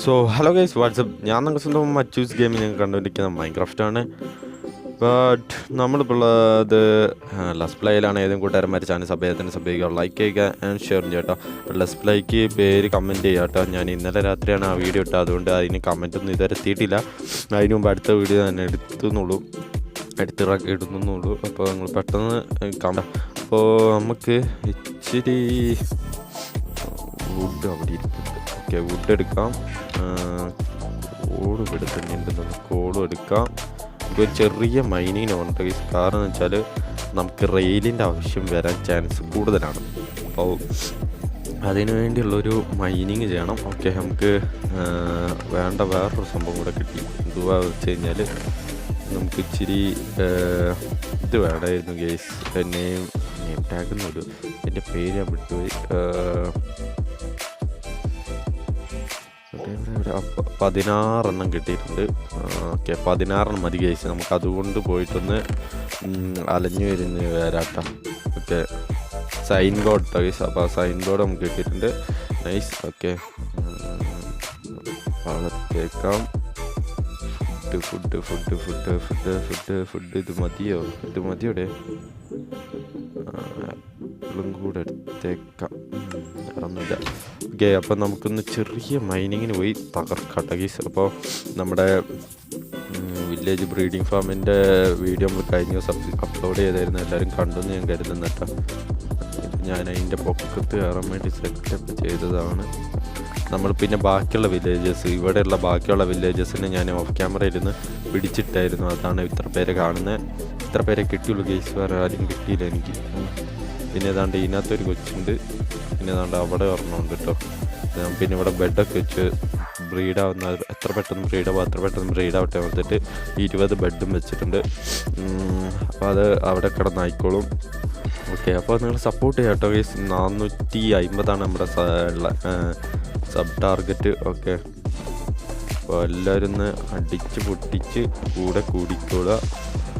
So hello guys WhatsApp, ഞാൻ നിങ്ങൾക്ക് സ്വന്തം മച്ചൂസ് ഗെയിമിൽ നിങ്ങൾ കണ്ടുകൊണ്ടിരിക്കുന്ന മൈൻക്രാഫ്റ്റാണ്. ബട്ട് നമ്മളിപ്പോൾ ഉള്ളത് ലെസ് പ്ലേയിലാണ്. ഏതെങ്കിലും കൂട്ടുകാരന്മാർ ചാനൽ സഭയത്തിന് സഭയിക്കുക, ലൈക്ക് ചെയ്യുക ആൻഡ് ഷെയർ ചെയ്യുക കേട്ടോ. അപ്പോൾ ലെസ് പ്ലേക്ക് പേര് കമൻറ്റ് ചെയ്യുക കേട്ടോ. ഞാൻ ഇന്നലെ രാത്രിയാണ് ആ വീഡിയോ ഇട്ടത്, അതുകൊണ്ട് അതിന് കമൻറ്റൊന്നും ഇതുവരെ എത്തിയിട്ടില്ല. അതിന് മുമ്പ് അടുത്ത വീഡിയോ തന്നെ എടുത്തുന്നുള്ളൂ. അപ്പോൾ നിങ്ങൾ പെട്ടെന്ന് അപ്പോൾ നമുക്ക് ഇച്ചിരി വുഡ് അവിടെ ഇരിക്കുന്നുണ്ട്. ഓക്കെ, വുഡ് എടുക്കാം. കോളും എടുക്കുന്നുണ്ട്, കോളും എടുക്കാം. ഒരു ചെറിയ മൈനിങ്ങിന് ഉണ്ട്. കാരണം എന്ന് വെച്ചാൽ നമുക്ക് റെയിലിൻ്റെ ആവശ്യം വരാൻ ചാൻസ് കൂടുതലാണ്. അപ്പോൾ അതിനു വേണ്ടിയുള്ളൊരു മൈനിങ് ചെയ്യണം. ഓക്കെ, നമുക്ക് വേണ്ട വേറൊരു സംഭവം കൂടെ കിട്ടി. എന്തുവാ വെച്ച് കഴിഞ്ഞാൽ നമുക്ക് ഇച്ചിരി ഇത് വേണമായിരുന്നു ഗേസ്. നെയിം ടാഗ് എന്നൊരു എൻ്റെ പേര് ഞാൻ വിട്ടുപോയി. 16 കിട്ടിയിട്ടുണ്ട്. ഓക്കെ, 16 മതി ഗേസ്. നമുക്ക് അതുകൊണ്ട് പോയിട്ടൊന്ന് അലഞ്ഞു വരുന്ന വരാട്ടോ. Okay, sign board guys. അപ്പോൾ സൈൻ ബോർഡ് നമുക്ക് കിട്ടിയിട്ടുണ്ട്. നൈസ്. ഓക്കെ, വളർത്തേക്കാം. ഫുഡ് ഇത് മതിയോടെ കൂടെ എടുത്തേക്കാം. ഇറന്നില്ല. ഓക്കെ, അപ്പം നമുക്കൊന്ന് ചെറിയ മൈനിങ്ങിന് പോയി തകർക്കട്ടെ ഗീസ്. അപ്പോൾ നമ്മുടെ വില്ലേജ് ബ്രീഡിംഗ് ഫാമിൻ്റെ വീഡിയോ നമ്മൾ കഴിഞ്ഞ ദിവസം അപ്ലോഡ് ചെയ്തായിരുന്നു. എല്ലാവരും കണ്ടെന്ന് ഞാൻ കരുതുന്നു കേട്ടോ. ഞാൻ അതിൻ്റെ പൊക്കത്ത് കയറാൻ വേണ്ടി സെറ്റപ്പ് ചെയ്തതാണ്. നമ്മൾ പിന്നെ ബാക്കിയുള്ള വില്ലേജസ്, ഇവിടെയുള്ള ബാക്കിയുള്ള വില്ലേജസിനെ ഞാൻ ഓഫ് ക്യാമറയിരുന്ന് പിടിച്ചിട്ടായിരുന്നു. അതാണ് ഇത്ര പേരെ കാണുന്നത്. ഇത്ര പേരെ കിട്ടിയുള്ളൂ ഗെയ്സ്, വേറെ ആരും കിട്ടിയില്ല എനിക്ക്. പിന്നെ ഏതാണ്ട് ഇതിനകത്തൊരു കൊച്ചുണ്ട്, പിന്നെ ഏതാണ്ട് അവിടെ ഒരെണ്ണമുണ്ട് കേട്ടോ. ഞാൻ പിന്നെ ഇവിടെ ബെഡൊക്കെ വെച്ച് ബ്രീഡാവുന്ന എത്ര പെട്ടെന്ന് ബ്രീഡാവും അത്ര പെട്ടെന്ന് ബ്രീഡാവട്ടെ വന്നിട്ട് 20 ബെഡും വെച്ചിട്ടുണ്ട്. അപ്പോൾ അത് അവിടെ കിടന്നായിക്കോളും. ഓക്കെ, അപ്പോൾ നിങ്ങൾ സപ്പോർട്ട് ചെയ്യാം കേട്ടോ ഗെയ്സ്. 450 നമ്മുടെ സബ് ടാർഗറ്റ്. ഓക്കെ, അപ്പോൾ എല്ലാവരും ഒന്ന് അടിച്ച് പൊട്ടിച്ച് കൂടെ കൂടിക്കോളുക.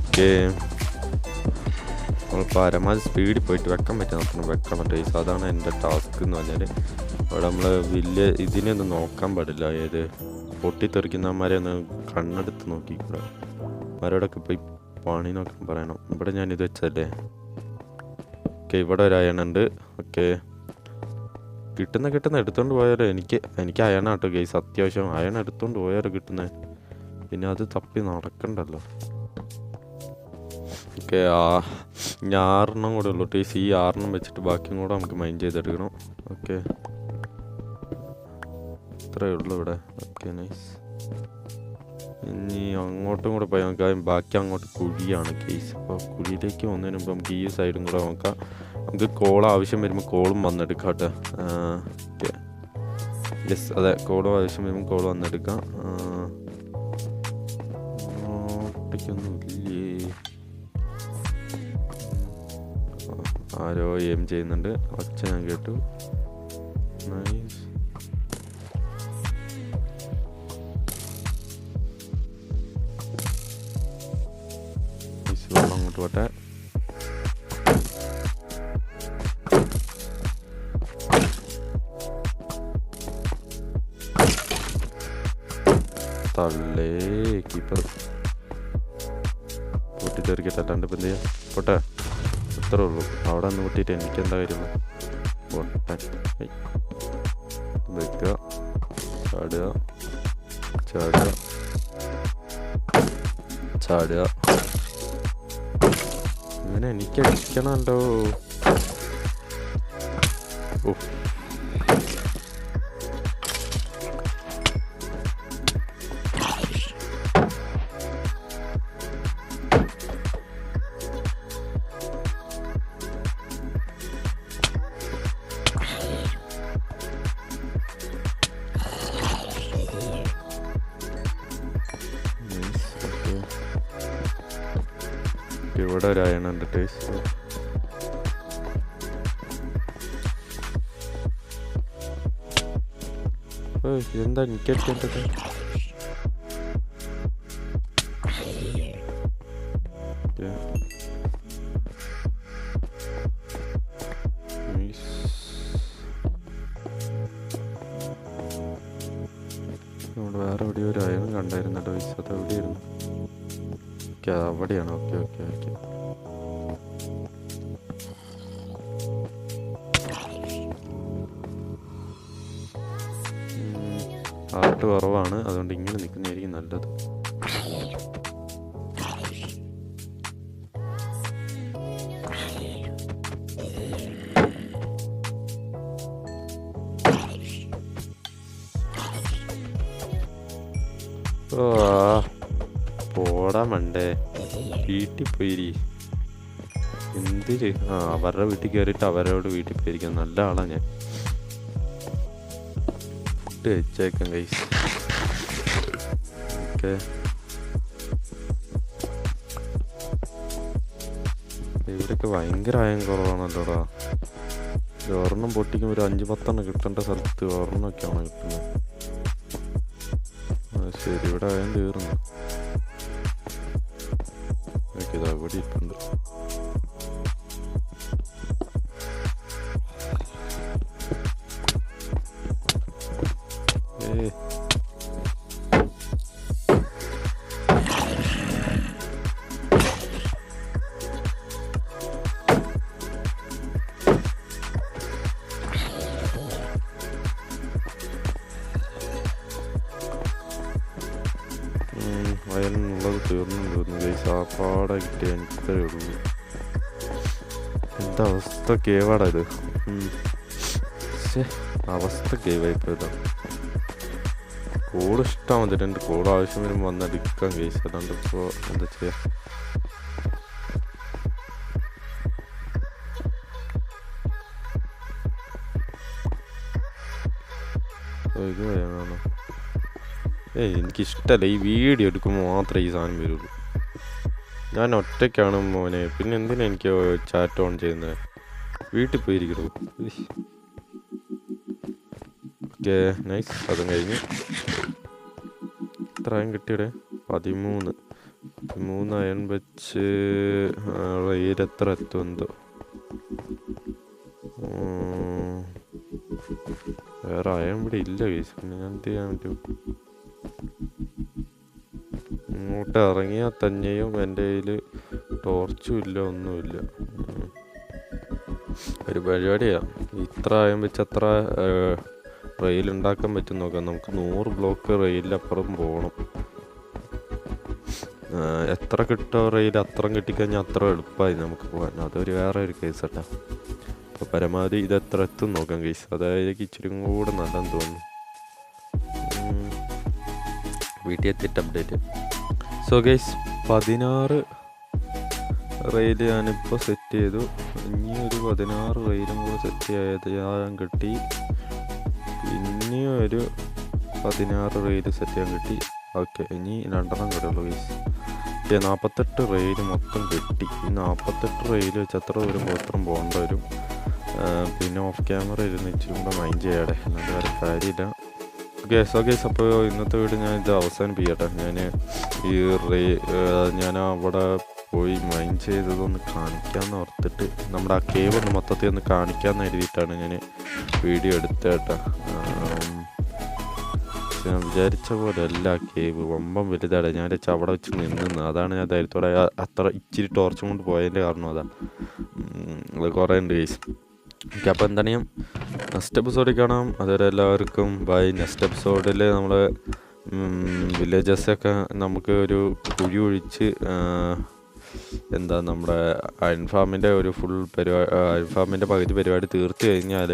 ഓക്കെ, നമ്മൾ പരമാവധി സ്പീഡിൽ പോയിട്ട് വെക്കാൻ പറ്റുന്ന അത്ര വെക്കണം ഗൈസ്. അതാണ് എൻ്റെ ടാസ്ക് എന്ന് പറഞ്ഞാൽ. അവിടെ നമ്മൾ ഇതിനെ ഒന്നും നോക്കാൻ പാടില്ല. ഏത് പൊട്ടിത്തെറിക്കുന്നവന്മാരെ ഒന്ന് കണ്ണെടുത്ത് നോക്കിക്കൂടെ. അവരോടൊക്കെ പോയി പണി നോക്കാൻ പറയണം. ഇവിടെ ഞാനിത് വെച്ചല്ലേ. ഓക്കെ, ഇവിടെ ഒരു അയണുണ്ട്. ഓക്കെ, കിട്ടുന്ന എടുത്തുകൊണ്ട് പോയാലോ. എനിക്ക് അയണാട്ടോ ഗൈസ് അത്യാവശ്യം. അയൺ എടുത്തുകൊണ്ട് പോയാലോ കിട്ടുന്നത്. പിന്നെ അത് തപ്പി നടക്കണ്ടല്ലോ. ഓക്കെ, ഞാൻ 6 കൂടെ ഉള്ളൂ ടീസ്. ഈ 6 വെച്ചിട്ട് ബാക്കിയും കൂടെ നമുക്ക് മൈൻഡ് ചെയ്തെടുക്കണം. ഓക്കെ, ഇത്രയേ ഉള്ളൂ ഇവിടെ. Okay, nice. ഇനി അങ്ങോട്ടും കൂടെ പോയി നോക്കാം. ബാക്കി അങ്ങോട്ട് കുഴിയാണ് കേസ്. അപ്പോൾ കുഴിയിലേക്ക് പോകുന്നതിന് മുമ്പ് നമുക്ക് ഈ സൈഡും കൂടെ നോക്കാം. നമുക്ക് കോൾ ആവശ്യം വരുമ്പോൾ കോളും വന്നെടുക്കാം കേട്ടോ. ഓക്കെ, യെസ്, അതെ, കോളും ആവശ്യം വരുമ്പോൾ കോൾ വന്നെടുക്കാം. ഒട്ടിക്കൊന്നും ഇല്ലേ. ആരോ എയിം ചെയ്യുന്നുണ്ട്, ഒച്ച ഞാൻ കേട്ടു. നൈസ്. അങ്ങോട്ട് പോട്ടെ. തള്ളേ കീപ്പർ പൊട്ടിത്തെറിക്കട്ടെ. അല്ലാണ്ട് ഇപ്പം എന്ത് ചെയ്യാം. പോട്ടെ, ഇത്രേ ഉള്ളൂ. അവിടെ നിന്ന് പൊട്ടിയിട്ട് എനിക്കെന്താ കാര്യം. പൊട്ടൻ വെക്കുക, ചാടുക ചാടുക ചാടുക. ഇങ്ങനെ എനിക്ക് അടിക്കണമല്ലോ. ഓ, ഇവിടെ ഒരു അയണുണ്ട് ടേസ്റ്റ്. എന്താ എനിക്കടിക്കേണ്ടത്. നമ്മൾ വേറെ എവിടെയോ ഒരു അയൺ കണ്ടായിരുന്നല്ലോ ഗൈസ്. അത് എവിടെയായിരുന്നു? ഓക്കെ അവിടെയാണ്. Okay okay okay. ഹാർട്ട് കുറവാണ്, അതുകൊണ്ട് ഇങ്ങനെ നിൽക്കുന്നതായിരിക്കും നല്ലത്. പോടാ മണ്ടേ, വീട്ടിൽ പോയിരി. എന്തിര്? അവരുടെ വീട്ടിൽ കയറിയിട്ട് അവരോട് വീട്ടിൽ പോയിരിക്കാം. നല്ല ആളാണ് ഞാൻ. ഫുഡ് വെച്ചേക്കാം ഗൈസ്. ഓക്കെ, ഇവിടെയൊക്കെ ഭയങ്കര ആയം കുറവാണല്ലോടാ. ഒരെണ്ണം പൊട്ടിക്കുമ്പോൾ ഒരു 5-10 കിട്ടേണ്ട സ്ഥലത്ത് ഒരെണ്ണമൊക്കെയാണ് കിട്ടുന്നത്. ശരി, ഇവിടെ ആയം തീർന്നു. ഓക്കെ, ഇതാ ഇവിടെ ഇട്ടുണ്ട്. അയനുള്ളത് തീർന്നു തോന്നുന്നു ഗൈസ്. സാപ്പാടെ കിട്ടിയ എനിക്കേ ഉള്ളൂ. എന്താ അവസ്ഥ? കേവാടാ ഇത്. അവസ്ഥ കേവായിപ്പോയതാ. കോഡ് ഇഷ്ടം വന്നിട്ടുണ്ട്. കോഡ് ആവശ്യം വരുമ്പോൾ വന്നടിക്കാം ഗൈസ്. അല്ലാണ്ട് ഇപ്പോൾ എന്താ ചെയ്യാ? ഇത് വേണോ? എനിക്കിഷ്ടമല്ല. ഈ വീഡിയോ എടുക്കുമ്പോൾ മാത്രമേ ഈ സാധനം വരുള്ളൂ. ഞാൻ ഒറ്റയ്ക്കാണ് മോനെ. പിന്നെ എന്തിനാ എനിക്ക് ചാറ്റ് ഓൺ ചെയ്യുന്നത്? വീട്ടിൽ പോയിരിക്കണോ? Okay, nice. അതും കഴിഞ്ഞ് എത്ര അയൺ കിട്ടിയുടെ? 13 അയൺ വെച്ച് റെയിലെത്ര എത്തുമെന്തോ. വേറെ അയൺ ഇവിടെ ഇല്ല കേസ്. പിന്നെ ഞാൻ എന്ത് ചെയ്യാൻ പറ്റും? ഇങ്ങോട്ട് ഇറങ്ങിയാൽ തന്നെയും എൻ്റെ കയ്യിൽ ടോർച്ചും ഇല്ല, ഒന്നുമില്ല. ഒരു പരിപാടിയാണ്. ഇത്ര അയൺ വെച്ച് അത്ര റെയിൽ ഉണ്ടാക്കാൻ പറ്റും നോക്കാം. നമുക്ക് 100 ബ്ലോക്ക് റെയിലപ്പുറം പോകണം. എത്ര കിട്ടോ റെയിൽ അത്രയും കിട്ടിക്കഴിഞ്ഞാൽ അത്ര എളുപ്പമായി നമുക്ക് പോകാൻ. അതൊരു വേറെ ഒരു കേസ് കേട്ടോ. അപ്പോൾ പരമാവധി ഇതെത്ര എത്തും നോക്കാം കേസ്. അതായത് ഇച്ചിരി കൂടെ നല്ലതെന്ന് തോന്നുന്നു. വീട്ടിൽ എത്തിയിട്ട് അപ്ഡേറ്റ്. സോ ഗൈസ്, 16 റെയിൽ ഞാനിപ്പോൾ സെറ്റ് ചെയ്തു. ഇനി ഒരു 16 റെയിലും കൂടെ സെറ്റ് ചെയ്യാൻ കിട്ടി. ഇനിയും ഒരു 16 റെയിൽ സെറ്റ് ചെയ്യാൻ കിട്ടി. ഓക്കെ, ഇനി 2 കൂടെ ഉള്ളൂ ഗൈസ്. 48 റെയിൽ മൊത്തം കിട്ടി. ഈ 48 റെയിൽ വെച്ച് എത്ര ദൂരം മാത്രം പോകേണ്ട വരും. പിന്നെ ഓഫ് ക്യാമറ ഇരുന്ന് ഇച്ചിരി കൂടെ മൈൻഡ് ചെയ്യാടെ, അല്ലാണ്ട് വേറെ കാര്യമില്ല. ഗേസ് അപ്പോൾ ഇന്നത്തെ വീഡിയോ ഞാൻ ഇത് അവസാനിപ്പിക്കട്ടെ. ഞാൻ അവിടെ പോയി മൈൻഡ് ചെയ്തതൊന്ന് കാണിക്കാമെന്ന് ഓർത്തിട്ട്, നമ്മുടെ ആ കേവ് ഒന്ന് മൊത്തത്തിൽ ഒന്ന് കാണിക്കാമെന്ന് എഴുതിയിട്ടാണ് ഞാൻ വീഡിയോ എടുത്തേട്ടാ. ഞാൻ വിചാരിച്ച പോലെ അല്ല കേവ്, വമ്പം വലുതാണ്. ഞാൻ അവിടെ വെച്ച് നിന്ന്, അതാണ് ഞാൻ ധൈര്യത്തോടെ അത്ര ഇച്ചിരി ടോർച്ചും കൊണ്ട് പോയതിൻ്റെ കാരണം അതാണ്. അത് കുറേ ഉണ്ട് ഗൈസ്. ഓക്കെ, അപ്പോൾ എന്താണ് ഞാൻ നെക്സ്റ്റ് എപ്പിസോഡിൽ കാണാം. അതുവരെ എല്ലാവർക്കും ബൈ. നെക്സ്റ്റ് എപ്പിസോഡിൽ നമ്മൾ വില്ലേജസൊക്കെ നമുക്ക് ഒരു കുഴി ഒഴിച്ച് എന്താ നമ്മുടെ അയൺ ഫാമിൻ്റെ ഒരു ഫുൾ അയൺ ഫാമിൻ്റെ പകുതി പരിപാടി തീർത്ത് കഴിഞ്ഞാൽ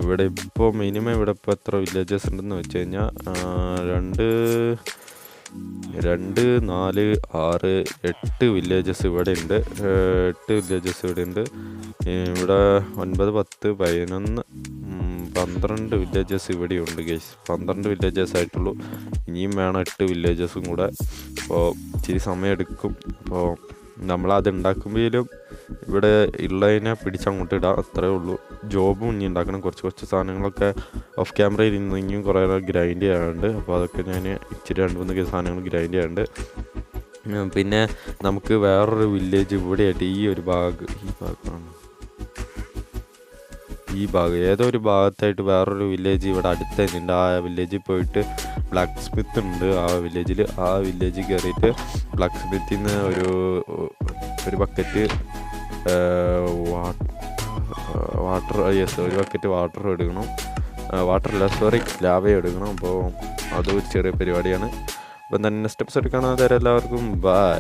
ഇവിടെ ഇപ്പോൾ മിനിമം ഇവിടെ ഇപ്പോൾ എത്ര വില്ലേജസ് ഉണ്ടെന്ന് വെച്ച് കഴിഞ്ഞാൽ 2, 4, 6, 8 വില്ലേജസ് ഇവിടെ ഉണ്ട്. 8 വില്ലേജസ് ഇവിടെ ഉണ്ട്. ഇവിടെ 9, 10, 11, 12 വില്ലേജസ് ഇവിടെയുണ്ട് ഗൈസ്. 12 വില്ലേജസ് ആയിട്ടുള്ളൂ. ഇനിയും വേണം 8 വില്ലേജസും കൂടെ. അപ്പോൾ ഇച്ചിരി സമയം എടുക്കും. അപ്പോൾ നമ്മളത് ഉണ്ടാക്കുമ്പോഴും ഇവിടെ ഉള്ളതിനെ പിടിച്ചങ്ങോട്ട് ഇടാം, അത്രേ ഉള്ളൂ. ജോബും ഇനി ഉണ്ടാക്കണം. കുറച്ച് സാധനങ്ങളൊക്കെ ഓഫ് ക്യാമറയിൽ ഇന്ന് ഇനിയും കുറേ ഗ്രൈൻഡ് ചെയ്യാനുണ്ട്. അപ്പോൾ അതൊക്കെ ഞാൻ ഇച്ചിരി 2-3 സാധനങ്ങൾ ഗ്രൈൻഡ് ചെയ്യാനുണ്ട്. പിന്നെ നമുക്ക് വേറൊരു വില്ലേജ് ഇവിടെയായിട്ട് ഈ ഭാഗമാണ്. ഈ ഭാഗം ഏതോ ഒരു ഭാഗത്തായിട്ട് വേറൊരു വില്ലേജ് ഇവിടെ അടുത്ത് തന്നെയുണ്ട്. ആ വില്ലേജിൽ പോയിട്ട് ബ്ലാക്ക് സ്മിത്ത് ഉണ്ട് ആ വില്ലേജിൽ. ആ വില്ലേജിൽ കയറിയിട്ട് ബ്ലാക്ക് സ്മിത്തിൽ നിന്ന് ഒരു ബക്കറ്റ് വാട്ടർ ഒരു ബക്കറ്റ് വാട്ടർ എടുക്കണം. വാട്ടറല്ല, സോറി, ലാവയും എടുക്കണം. അപ്പോൾ അത് ഒരു ചെറിയ പരിപാടിയാണ്. അപ്പം തന്നെ നെക്സ്റ്റ് എപ്പിസോഡ് കാണാൻ തരാം. എല്ലാവർക്കും ബൈ.